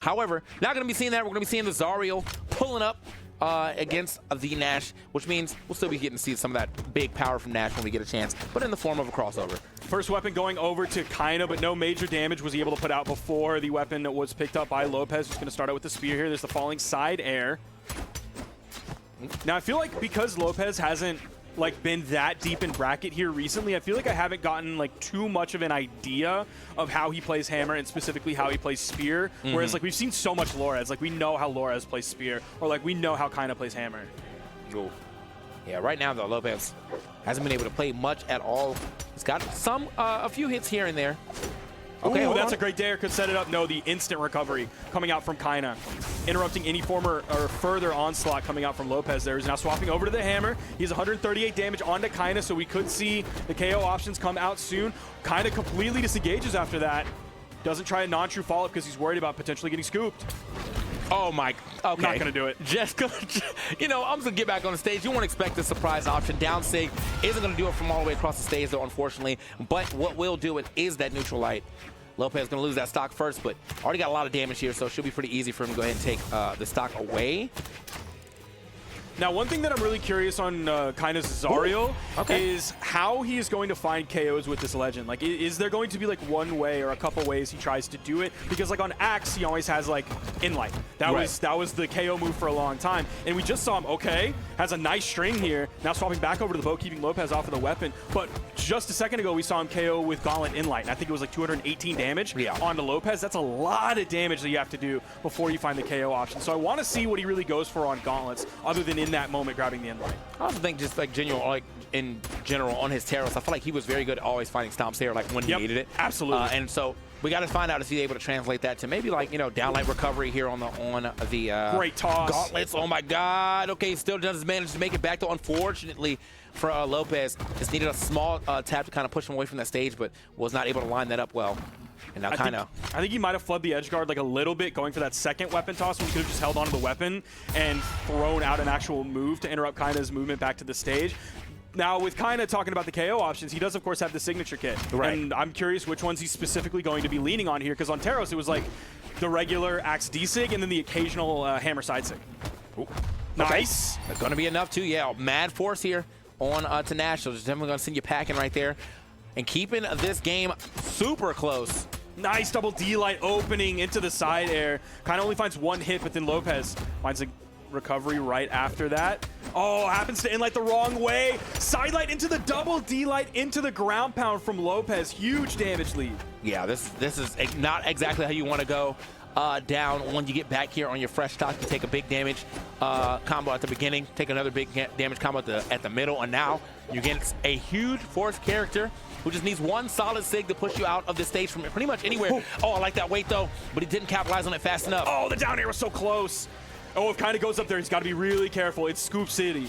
However, not going to be seeing that. We're going to be seeing the Zariel pulling up against the Nash, which means we'll still be getting to see some of that big power from Nash when we get a chance, but in the form of a crossover. First weapon going over to Kyna, but no major damage was he able to put out before the weapon was picked up by Lopes. He's going to start out with the spear here. There's the falling side air. Now, I feel like because Lopes hasn't been that deep in bracket here recently, I feel like I haven't gotten too much of an idea of how he plays hammer and specifically how he plays spear. Whereas we've seen so much Lores, we know how Lores plays spear, or we know how Kyna plays hammer. Ooh. Yeah, right now though, Lopes hasn't been able to play much at all. He's got a few hits here and there. Okay, ooh, that's a great dare. Could set it up. No, the instant recovery coming out from Kyna, interrupting any former or further onslaught coming out from Lopes there. He's now swapping over to the hammer. He's 138 damage onto Kyna, so we could see the KO options come out soon. Kyna completely disengages after that. Doesn't try a non-true follow-up because he's worried about potentially getting scooped. Oh my, okay. Not gonna do it. Just gonna, I'm just gonna get back on the stage. You won't expect the surprise option. Down sig isn't gonna do it from all the way across the stage though, unfortunately. But what will do it is that neutral light. Lopes gonna lose that stock first, but already got a lot of damage here, so it should be pretty easy for him to go ahead and take the stock away. Now, one thing that I'm really curious on Kyna's Zariel is how he is going to find KOs with this legend. Is there going to be one way or a couple ways he tries to do it? Because on Axe, he always has Inlight. That was the KO move for a long time. And we just saw him, has a nice string here. Now swapping back over to the bow, keeping Lopes off of the weapon. But just a second ago, we saw him KO with Gauntlet Inlight. And I think it was 218 damage onto Lopes. That's a lot of damage that you have to do before you find the KO option. So I want to see what he really goes for on Gauntlets, other than in that moment grabbing the Inlight. I also think just in general on his Terros, I feel like he was very good at always finding stomps here when he needed it. Absolutely. And so we got to find out if he's able to translate that to maybe downlight recovery here on the great toss Gauntlets. Oh my God. Okay, still doesn't manage to make it back though. Unfortunately for Lopes, just needed a small tap to kind of push him away from that stage, but was not able to line that up well. And now I think he might have flooded the edge guard a little bit going for that second weapon toss when he could have just held onto the weapon and thrown out an actual move to interrupt Kyna's movement back to the stage. Now, with Kyna talking about the KO options, he does, of course, have the signature kit. Right. And I'm curious which ones he's specifically going to be leaning on here, because on Terros, it was the regular Axe D-Sig and then the occasional Hammer Side Sig. Ooh. Nice. Okay. That's going to be enough, too. Yeah, mad force here on to Nash. So just definitely going to send you packing right there. And keeping this game super close. Nice double D-Light opening into the side air. Kyna only finds one hit, but then Lopes finds a recovery right after that. Oh, happens to Inlight the wrong way. Side light into the double D-Light into the ground pound from Lopes. Huge damage lead. Yeah, this is not exactly how you want to go down when you get back here on your fresh stock. You take a big damage combo at the beginning, take another big damage combo at the middle, and now you're getting a huge force character who just needs one solid sig to push you out of the stage from pretty much anywhere. Ooh. Oh, I like that weight though, but he didn't capitalize on it fast enough. Oh, the down air was so close. Oh, if Kyna goes up there, he's got to be really careful. It's Scoop City.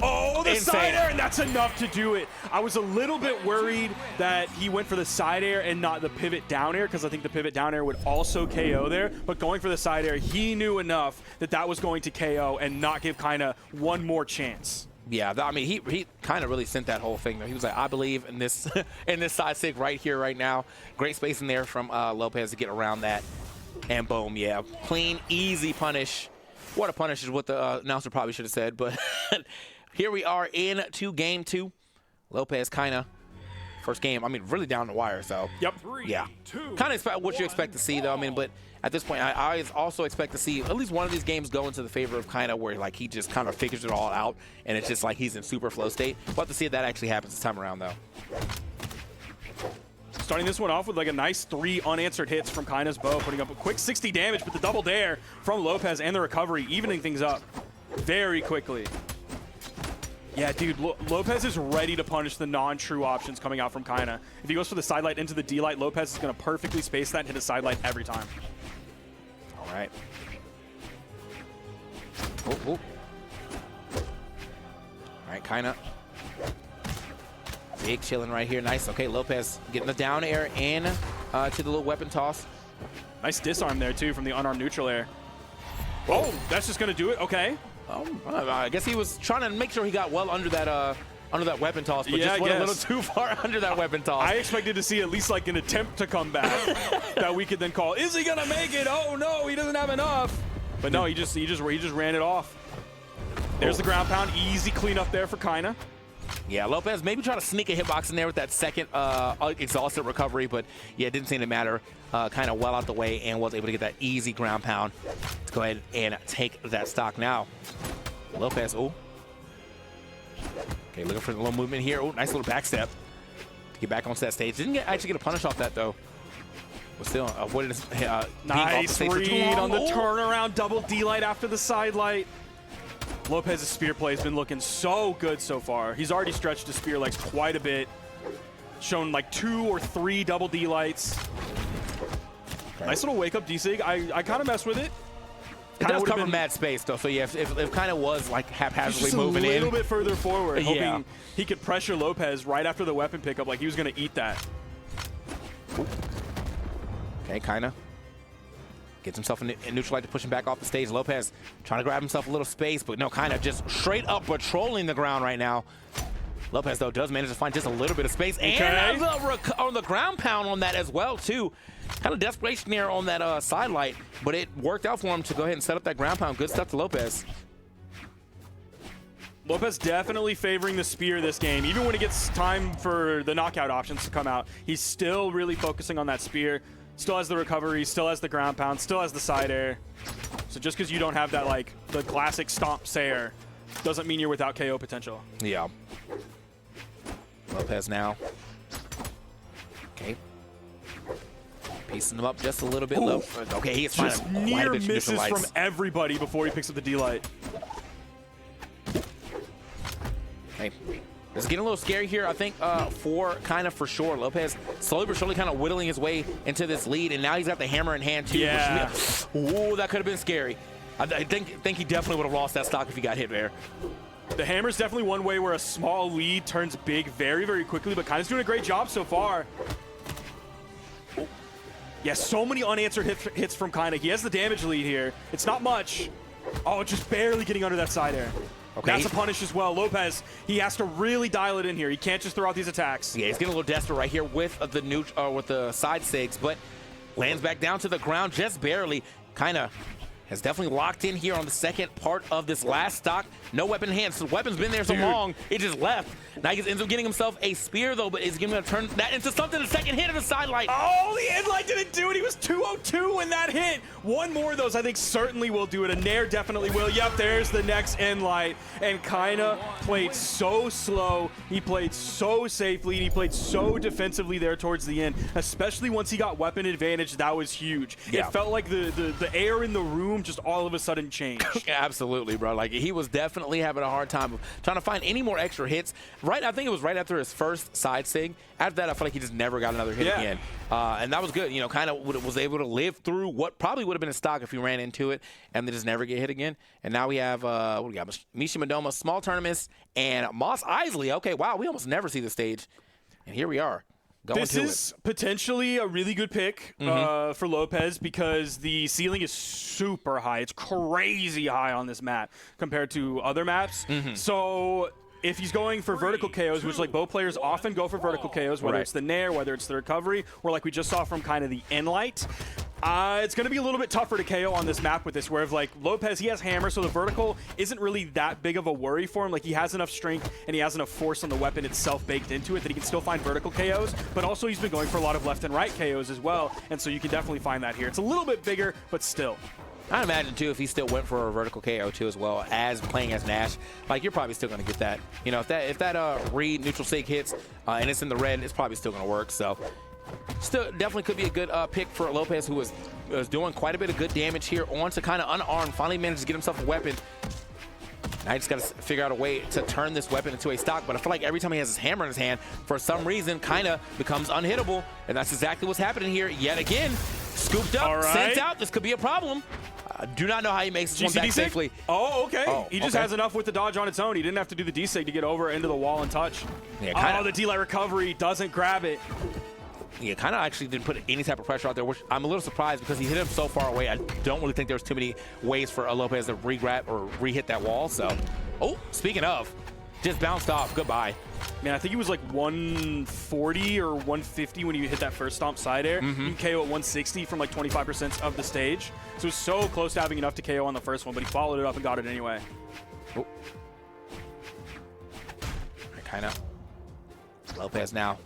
Oh, the side air, and that's enough to do it. I was a little bit worried that he went for the side air and not the pivot down air, because I think the pivot down air would also KO there. But going for the side air, he knew enough that that was going to KO and not give Kyna one more chance. Yeah, I mean, he kind of really sent that whole thing, though. He was like, I believe in this in this side sig right here, right now. Great space in there from Lopes to get around that. And boom, yeah, clean, easy punish. What a punish is what the announcer probably should have said. But here we are into game 2. Lopes, Kyna. First game, I mean, really down the wire, so. Yep. Yeah. Kind of what you expect to see, though. I mean, but at this point, I also expect to see at least one of these games go into the favor of Kyna, where he just kind of figures it all out, and it's just he's in super flow state. We'll have to see if that actually happens this time around, though. Starting this one off with a nice 3 unanswered hits from Kyna's bow, putting up a quick 60 damage, but the double dare from Lopes and the recovery, evening things up very quickly. Yeah, dude, Lopes is ready to punish the non-true options coming out from Kyna. If he goes for the side light into the D-Light, Lopes is going to perfectly space that and hit a side light every time. All right. Oh, oh. All right, Kyna. Big chilling right here. Nice. Okay, Lopes getting the down air in to the little weapon toss. Nice disarm there, too, from the unarmed neutral air. Oh, that's just going to do it. Okay. I guess he was trying to make sure he got well under that under that weapon toss, but Yeah, just I went a little guess. too far under that weapon toss. I expected to see at least like an attempt to come back that we could then call. Is he gonna make it? Oh no, he doesn't have enough. But no, he just ran it off. There's the ground pound, easy cleanup there for Kyna. Yeah, Lopes maybe try to sneak a hitbox in there with that second exhausted recovery, but yeah, it didn't seem to matter. Kind of well out the way and was able to get that easy ground pound. Let's go ahead and take that stock now. Lopes, oh. Okay, looking for the little movement here. Oh, nice little back step to get back onto that stage. Didn't actually get a punish off that, though. But still avoided his, nice read on the Oh. turnaround, double D-light after the side light. Lopes' spear play has been looking so good so far. He's already stretched his spear legs quite a bit. Shown like 2 or 3 double D-lights. Okay. Nice little wake-up D-sig. I kind of mess with it. It does cover mad space, though, so yeah, if kind of was like haphazardly moving in. Just a little bit further forward, Yeah. hoping he could pressure Lopes right after the weapon pickup, like he was going to eat that. Okay, Kyna gets himself in neutral light to push him back off the stage. Lopes trying to grab himself a little space, but no, Kyna just straight up patrolling the ground right now. Lopes, though, does manage to find just a little bit of space. Okay. And on the ground pound on that as well, too. Kind of desperation there on that side light, but it worked out for him to go ahead and set up that ground pound. Good stuff to Lopes. Lopes definitely favoring the spear this game. Even when it gets time for the knockout options to come out, he's still really focusing on that spear. Still has the recovery, still has the ground pound, still has the side air. So just because you don't have that, like, the classic stomp Sayer, doesn't mean you're without KO potential. Yeah. Lopes now. Okay. Piecing him up just a little bit low. Okay, he's just near misses from everybody before he picks up the D-light. Okay. This is getting a little scary here, I think, for sure. Lopes slowly but surely kind of whittling his way into this lead, and now he's got the hammer in hand, too. Yeah. Ooh, that could have been scary. I think he definitely would have lost that stock if he got hit there. The hammer's definitely one way where a small lead turns big very, very quickly, but Kyna's doing a great job so far. Oh. Yeah, so many unanswered hits from Kyna. He has the damage lead here. It's not much. Oh, just barely getting under that side air. Okay. That's a punish as well. Lopes, he has to really dial it in here. He can't just throw out these attacks. Yeah, he's getting a little desperate right here with the side sigs, but lands back down to the ground just barely. Kyna has definitely locked in here on the second part of this last stock. No weapon in hand. So the weapon's been there so long, it just left. Now he ends up getting himself a spear, though, but is going to turn that into something. The second hit of the side light. Oh, the end light didn't do it. He was 202 when that hit. One more of those, I think, certainly will do it. A Nair definitely will. Yep, there's the next end light. And Kyna played so slow. He played so safely. He played so defensively there towards the end, especially once he got weapon advantage. That was huge. Yeah. It felt like the air in the room just all of a sudden changed. Absolutely, bro. Like, he was definitely having a hard time trying to find any more extra hits. I think it was right after his first side sig. After that, I feel like he just never got another hit again. And that was good. You know, kind of was able to live through what probably would have been a stock if he ran into it and they just never get hit again. And now we have, what do we got? Misha Madoma, Small Tournaments, and Moss Isley. Okay, wow, we almost never see the stage. And here we are. This is potentially a really good pick for Lopes because the ceiling is super high. It's crazy high on this map compared to other maps. So if he's going for vertical KOs, which like both players often go for vertical KOs, whether it's the Nair, whether it's the recovery, or like we just saw from kind of the end light, it's going to be a little bit tougher to KO on this map with this, where if like Lopes, he has hammer, so the vertical isn't really that big of a worry for him. Like he has enough strength and he has enough force on the weapon itself baked into it that he can still find vertical KOs, but also he's been going for a lot of left and right KOs as well, and so you can definitely find that here. It's a little bit bigger, but still. I imagine, too, if he still went for a vertical KO, too, as well as playing as Nash, like, you're probably still going to get that. You know, if that read neutral sig hits and it's in the red, it's probably still going to work. So, still definitely could be a good pick for Lopes, who was doing quite a bit of good damage here onto kind of unarmed. Finally managed to get himself a weapon. Now he just got to figure out a way to turn this weapon into a stock, but I feel like every time he has his hammer in his hand, for some reason, Kyna becomes unhittable, and that's exactly what's happening here yet again. Scooped up, sent out. This could be a problem. I do not know how he makes this one back safely. Oh, okay. He just has enough with the dodge on its own. He didn't have to do the D-sig to get over into the wall and touch. Yeah, the D-light recovery doesn't grab it. Yeah, Kyna actually didn't put any type of pressure out there, which I'm a little surprised because he hit him so far away. I don't really think there was too many ways for Lopes to re-grab or re-hit that wall. So, speaking of, just bounced off. Goodbye. Man, I think he was like 140 or 150 when you hit that first stomp side air. You can KO at 160 from like 25% of the stage. So it was so close to having enough to KO on the first one, but he followed it up and got it anyway. Oh. Kyna. Lopes now.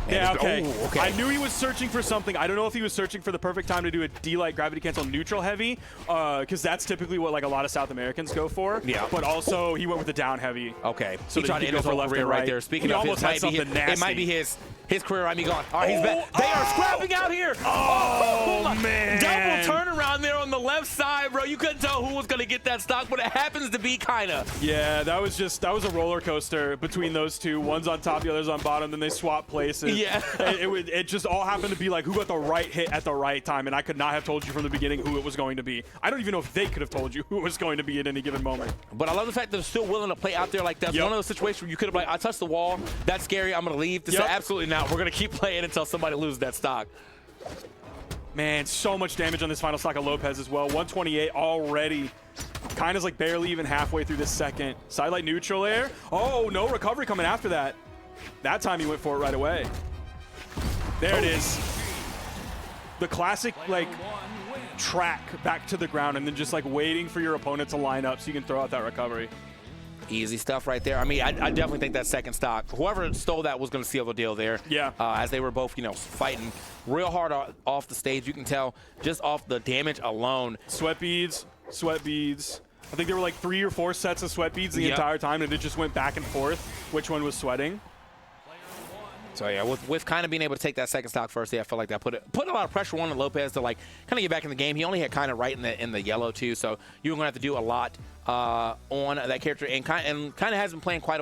Yeah, okay. Oh, okay. I knew he was searching for something. I don't know if he was searching for the perfect time to do a D-Light gravity cancel neutral heavy, because that's typically what like a lot of South Americans go for. Yeah. But also he went with the down heavy. Okay. So he tried to end his whole career right there. Speaking of, it might be his career might be gone. All right, he's back. They are scrapping out here. Oh, man. Double turnaround there on the left side, bro. You couldn't tell who was going to get that stock, but it happens to be Kyna. Yeah, that was a roller coaster between those two. One's on top, the other's on bottom, then they swap places. Yeah. It just all happened to be like who got the right hit at the right time, and I could not have told you from the beginning who it was going to be. I don't even know if they could have told you who it was going to be at any given moment. But I love the fact that they're still willing to play out there like that. One of those situations where you could have like, I touched the wall, that's scary, I'm going to leave. This is absolutely not. We're going to keep playing until somebody loses that stock. Man, so much damage on this final stock of Lopes as well. 128 already. Kyna's like barely even halfway through this second. Sidelight neutral air. Oh, no recovery coming after that. That time he went for it right away. There it is. The classic, like, track back to the ground and then just, like, waiting for your opponent to line up so you can throw out that recovery. Easy stuff right there. I mean, I definitely think that second stock, whoever stole that was going to seal the deal there. Yeah. As they were both, you know, fighting real hard off the stage. You can tell just off the damage alone. Sweat beads, sweat beads. I think there were like 3 or 4 sets of sweat beads the entire time, and it just went back and forth which one was sweating. So yeah, with kind of being able to take that second stock first, I felt like that put a lot of pressure on Lopes to like kind of get back in the game. He only had kind of right in the yellow too, so you were gonna have to do a lot on that character, and kind of has been playing quite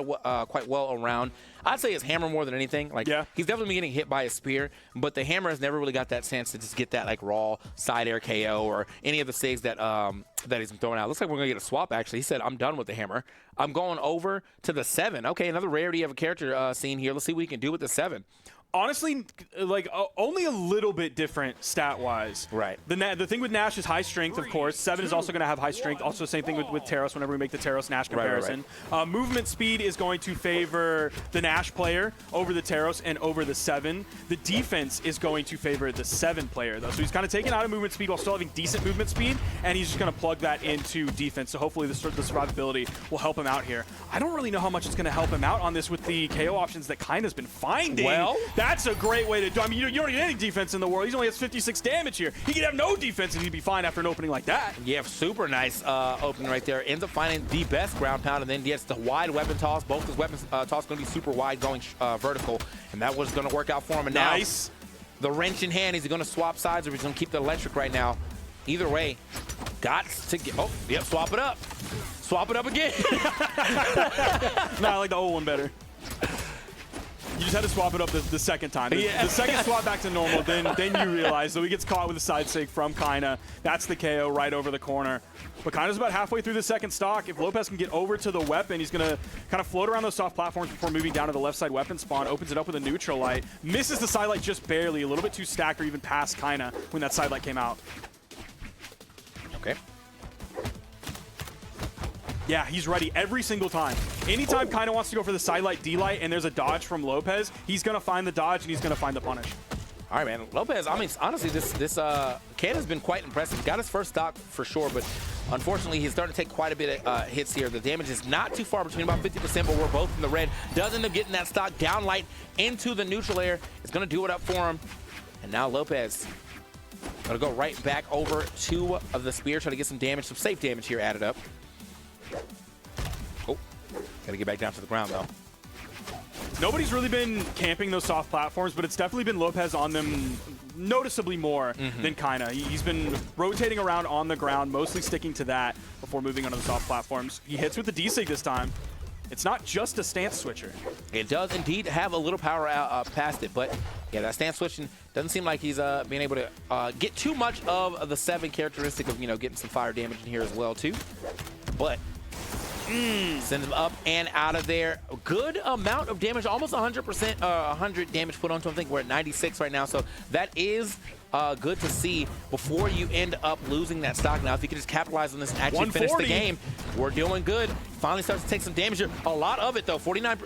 well around. I'd say his hammer more than anything. Like he's definitely been getting hit by a spear, but the hammer has never really got that chance to just get that like raw side air KO or any of the saves that that he's been throwing out. Looks like we're gonna get a swap actually. He said, "I'm done with the hammer. I'm going over to the 7." Okay, another rarity of a character scene here. Let's see what we can do with the 7. Honestly, like only a little bit different stat-wise. Right. The thing with Nash is high strength, of course. 7 is also going to have high strength. Also, same thing with Taros whenever we make the Taros-Nash comparison. Right. Movement speed is going to favor the Nash player over the Taros and over the 7. The defense is going to favor the 7 player, though. So he's kind of taking out of movement speed while still having decent movement speed, and he's just going to plug that into defense. So hopefully the survivability will help him out here. I don't really know how much it's going to help him out on this with the KO options that Kyna's been finding. Well, that's a great way to do. I mean, you don't need any defense in the world. He only has 56 damage here. He could have no defense and he'd be fine after an opening like that. Yeah, super nice opening right there. Ends up finding the best ground pound, and then gets the wide weapon toss. Both his weapons toss going to be super wide, going vertical, and that was going to work out for him. And nice. Now, the wrench in hand. Is he going to swap sides, or he's going to keep the electric right now? Either way, got to get. Oh, yep, swap it up. Swap it up again. No, I like the old one better. You just had to swap it up the second time. The second swap back to normal, then you realize. So he gets caught with a side sig from Kyna. That's the KO right over the corner. But Kyna's about halfway through the second stock. If Lopes can get over to the weapon, he's going to kind of float around those soft platforms before moving down to the left side weapon spawn. Opens it up with a neutral light. Misses the side light just barely. A little bit too stacked or even past Kyna when that side light came out. Okay. Yeah, he's ready every single time. Anytime Kyna wants to go for the sidelight D-light and there's a dodge from Lopes, he's going to find the dodge and he's going to find the punish. All right, man. Lopes, I mean, honestly, this Kyna's been quite impressive. Got his first stock for sure, but unfortunately, he's starting to take quite a bit of hits here. The damage is not too far between, about 50%, but we're both in the red. Does end up getting that stock down light into the neutral air. It's going to do it up for him. And now Lopes going to go right back over to the spear, try to get some damage, some safe damage here added up. Oh, got to get back down to the ground, though. Nobody's really been camping those soft platforms, but it's definitely been Lopes on them noticeably more than Kyna. He's been rotating around on the ground, mostly sticking to that before moving onto the soft platforms. He hits with the D-Sig this time. It's not just a stance switcher. It does indeed have a little power past it, but yeah, that stance switching doesn't seem like he's being able to get too much of the 7 characteristic of, you know, getting some fire damage in here as well, too. But Send him up and out of there. Good amount of damage, almost 100%, 100 damage put onto him. I think we're at 96 right now, so that is good to see before you end up losing that stock. Now, if you can just capitalize on this and actually finish the game, we're doing good. Finally starts to take some damage here. A lot of it, though. 49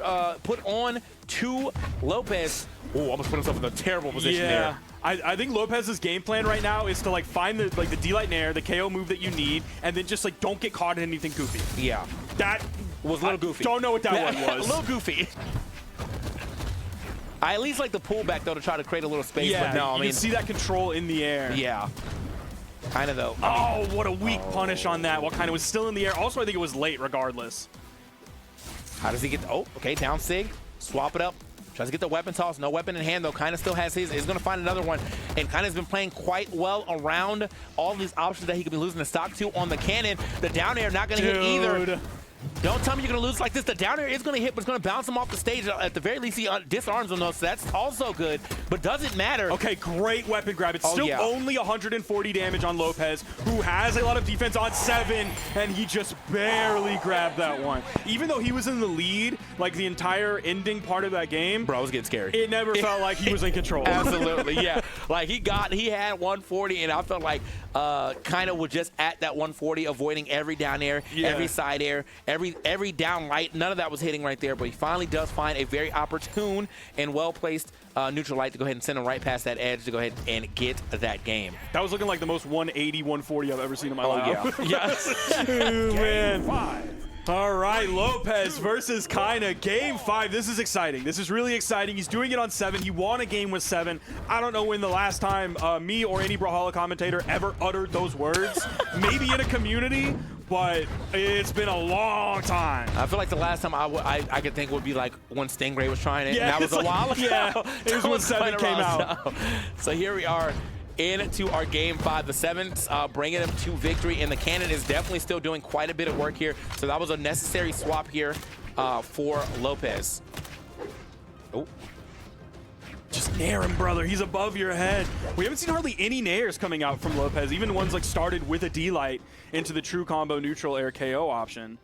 put on to Lopes. Oh, almost put himself in a terrible position there. I think Lopez's game plan right now is to find the D-Light Nair, the KO move that you need, and then just don't get caught in anything goofy. Yeah. That was a little goofy. Don't know what that one was. A little goofy. I at least like the pullback, though, to try to create a little space. Yeah, but no, you can see that control in the air. Yeah. Kind of, though. Oh, what a weak punish on that. While Kyna was still in the air. Also, I think it was late regardless. How does he get... Oh, okay, down Sig. Swap it up. Tries to get the weapon toss. No weapon in hand, though. Kyna still has his. He's going to find another one. And Kyna's been playing quite well around all these options that he could be losing the stock to on the cannon. The down air not going to hit either. Don't tell me you're going to lose like this. The down air is going to hit, but it's going to bounce him off the stage. At the very least, he disarms him, though, so that's also good. But doesn't matter. Okay, great weapon grab. It's still only 140 damage on Lopes, who has a lot of defense on 7, and he just barely grabbed that one. Even though he was in the lead, the entire ending part of that game. Bro, I was getting scared. It never felt like he was in control. Absolutely, yeah. He had 140, and I felt like Kyna was just at that 140, avoiding every down air, every side air, every down light. None of that was hitting right there, but he finally does find a very opportune and well-placed neutral light to go ahead and send him right past that edge to go ahead and get that game. That was looking like the most 180, 140 I've ever seen in my life. Yeah. Oh, man. 5. All right, Lopes versus Kyna. Game 5. This is exciting. This is really exciting. He's doing it on 7. He won a game with 7. I don't know when the last time me or any Brawlhalla commentator ever uttered those words. Maybe in a community, but it's been a long time. I feel like the last time I could think would be when Stingray was trying it, and that was a while ago. Yeah, it was when 7 came out. So here we are into our game 5. The 7s bringing them to victory, and the cannon is definitely still doing quite a bit of work here. So that was a necessary swap here for Lopes. Oh. Just nair him, brother. He's above your head. We haven't seen hardly any nairs coming out from Lopes, even ones started with a D-Light into the true combo neutral air KO option.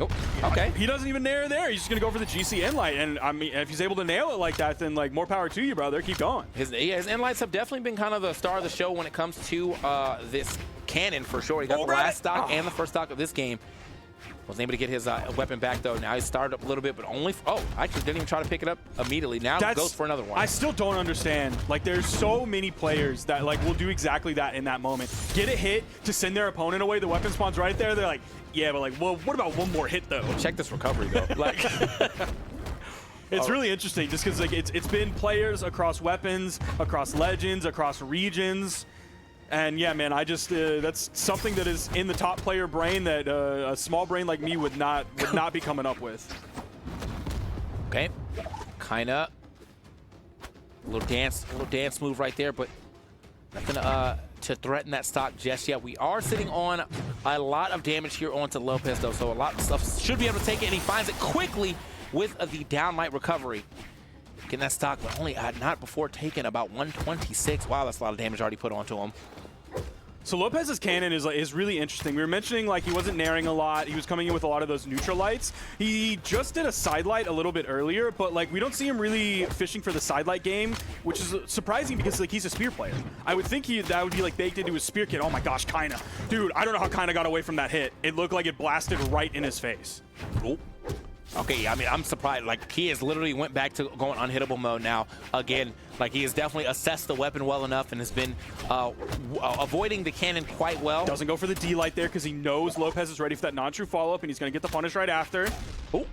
Oh, okay. He doesn't even nair there. He's just going to go for the GC N-Light. And, I mean, if he's able to nail it like that, then, more power to you, brother. Keep going. His N-Lights have definitely been kind of the star of the show when it comes to this cannon, for sure. He got the last stock and the first stock of this game. Wasn't able to get his weapon back, though. Now he's started up a little bit, but only... actually didn't even try to pick it up immediately. Now he goes for another one. I still don't understand. There's so many players that, will do exactly that in that moment. Get a hit to send their opponent away. The weapon spawns right there. They're like, yeah, but, well, what about one more hit, though? Check this recovery, though. It's really interesting just because, it's been players across weapons, across legends, across regions. And yeah, man, I just that's something that is in the top player brain that a small brain like me would not be coming up with. Okay, Kyna, a little dance move right there, but nothing to threaten that stock just yet. We are sitting on a lot of damage here onto Lopes, though, so a lot of stuff should be able to take it, and he finds it quickly with the downlight recovery. Getting that stock, but only not before taking about 126. Wow, that's a lot of damage already put onto him. So Lopes's cannon is really interesting. We were mentioning he wasn't nairing a lot. He was coming in with a lot of those neutral lights. He just did a side light a little bit earlier, but we don't see him really fishing for the side light game, which is surprising because he's a spear player. I would think that would be baked into his spear kit. Oh my gosh, Kyna. Dude, I don't know how Kyna got away from that hit. It looked like it blasted right in his face. Oh. Okay, I mean, I'm surprised. He has literally went back to going unhittable mode now. Again, he has definitely assessed the weapon well enough and has been avoiding the cannon quite well. Doesn't go for the D-Light there because he knows Lopes is ready for that non-true follow-up, and he's going to get the punish right after. Oh,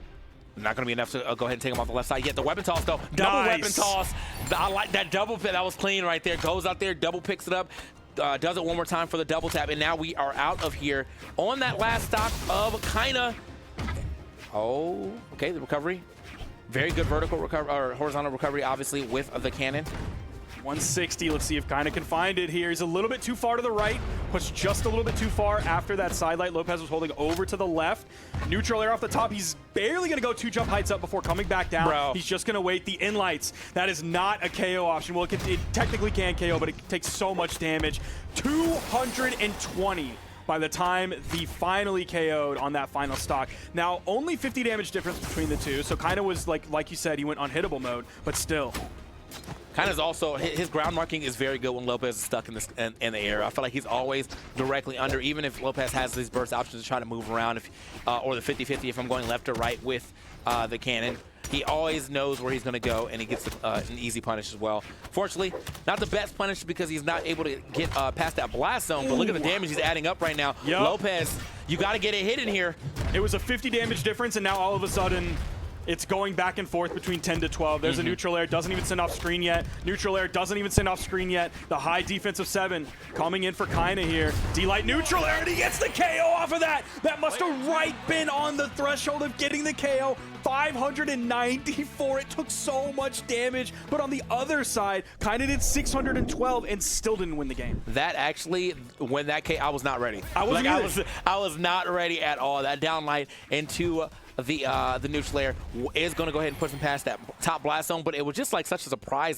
not going to be enough to go ahead and take him off the left side yet. The weapon toss, though. Double weapon toss. I like that double pick. That was clean right there. Goes out there, double picks it up. Does it one more time for the double tap, and now we are out of here on that last stock of Kyna. Oh, okay, the recovery. Very good vertical recovery, or horizontal recovery, obviously, with the cannon. 160, let's see if Kyna can find it here. He's a little bit too far to the right, pushed just a little bit too far after that side light. Lopes was holding over to the left. Neutral air off the top. He's barely going to go 2 jump heights up before coming back down. Bro. He's just going to wait. The in-lights, that is not a KO option. Well, it technically can KO, but it takes so much damage. 220 by the time he finally KO'd on that final stock. Now, only 50 damage difference between the two, so Kyna was, like you said, he went unhittable mode, but still. Kyna's also, his ground marking is very good when Lopes is stuck in the air. I feel like he's always directly under, even if Lopes has these burst options to try to move around, or the 50-50 if I'm going left or right with the cannon. He always knows where he's going to go, and he gets an easy punish as well. Fortunately, not the best punish because he's not able to get past that blast zone, but look at the damage he's adding up right now. Yep. Lopes, you got to get a hit in here. It was a 50 damage difference, and now all of a sudden, it's going back and forth between 10 to 12. There's a neutral air, doesn't even send off screen yet. Neutral air doesn't even send off screen yet. The high defensive 7 coming in for Kyna here. D-Light neutral air, and he gets the KO off of that. That must have been on the threshold of getting the KO. 594, it took so much damage. But on the other side, Kyna did 612 and still didn't win the game. That actually, when that KO, I was not ready. I was not ready at all. That down light into the neutral air is going to go ahead and push him past that top blast zone, but it was just like such a surprise